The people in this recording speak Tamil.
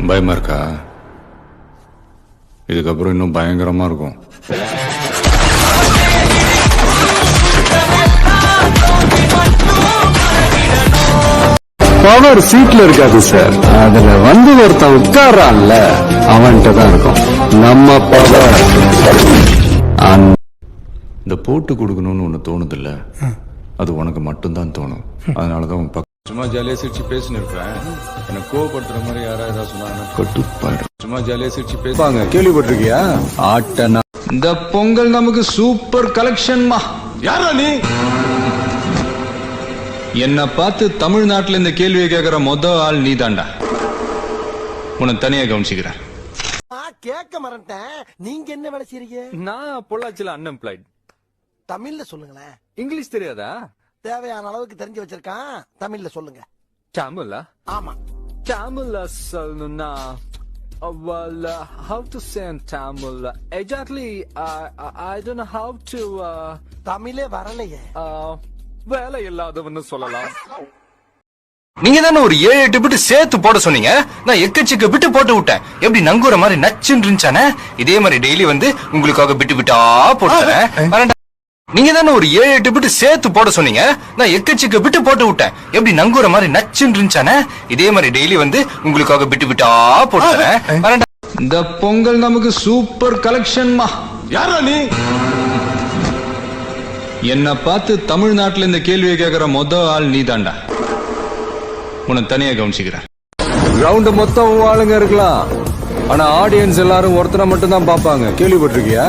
பயமா இருக்கா? இதுக்கப்புறம் இன்னும் பயங்கரமா இருக்கும். பவர் சீட்ல இருக்காது சார், அதுல வந்து ஒருத்தன் உட்கார்றான்ல அவன்கிட்ட தான் இருக்கும் நம்ம பவர். இந்த போட்டு கொடுக்கணும்னு ஒண்ணு தோணுது இல்ல, அது உனக்கு மட்டும்தான் தோணும். அதனாலதான் உன் பக்கம் சும்மா ஜாலியா சிரிச்சு பேசின்னு இருப்பேன். எனக்கு கோவப்படுத்துற மாதிரி யாராவது சொன்னாங்க கட்டுப்பாடு. சும்மா ஜாலியா சிரிச்சு பேசுவாங்க. கேள்விப்பட்டிருக்கியா? ஆட்டனா இந்த பொங்கல் நமக்கு சூப்பர் கலெக்ஷன்மா. யாரா நீ? என்ன பார்த்து தமிழ்நாட்டுல இந்த கேள்வியை கேட்கிற ஆள் நீ தாண்டா. உன்னை தனியா கவனிச்சுக்கிறேன். கேட்க மறந்தேன். நீங்க என்ன வேலை செய்றீங்க? நான் பொள்ளாச்சில அன்எம்ப்ளாய்ட். தமிழ்ல சொல்லுங்களேன். இங்கிலீஷ் தெரியாதா? தேவையான அளவுக்கு தெரிஞ்சு வச்சிருக்கான். தமிழ்ல சொல்லுங்க. தமிழா? ஆமா. தமிழ்ல சொல்லணும்னா well, how to say in Tamil? Exactly, I don't know how to. தமிழே வரலையே. வேலை இல்லாதவன்னு சொல்லலாம். நீங்க தானே ஒரு 7-8 பிட்டு சேர்த்து போட சொன்னீங்க. நான் எக்கச்சக்க பிட்டு போட்டு விட்டேன். எப்படி நங்கூர மாதிரி நச்சுன்னு இருந்துச்சானே, இதே மாதிரி டெய்லி வந்து உங்களுக்காக பிட்டு பிட்டா போட்டுறேன். நீங்க தானே ஒரு 7-8 பிட்டு சேர்த்து போட சொன்னீங்க. நான் எக்கச்சக்க பிட்டு போட்டு விட்டேன். எப்படி நங்கூர மாதிரி நச்சுன்னு இருந்துச்சானே, இதே மாதிரி டெய்லி வந்து உங்களுக்காக பிட்டு பிட்டா போட்டுறேன். இந்த பொங்கல் நமக்கு சூப்பர் கலெக்ஷன்மா. யாரா நீ? என்ன பார்த்து தமிழ்நாட்டுல இந்த கேள்வியை கேட்கிற ஆள் நீ தாண்டா. உன்னை தனியா கவனிச்சுக்கிறேன். கிரவுண்ட் மொத்தம் ஆளுங்க இருக்கலாம், ஆனா ஆடியன்ஸ் எல்லாரும் ஒருத்தரை மட்டும் தான் பாப்பாங்க. கேள்விப்பட்டிருக்கியா?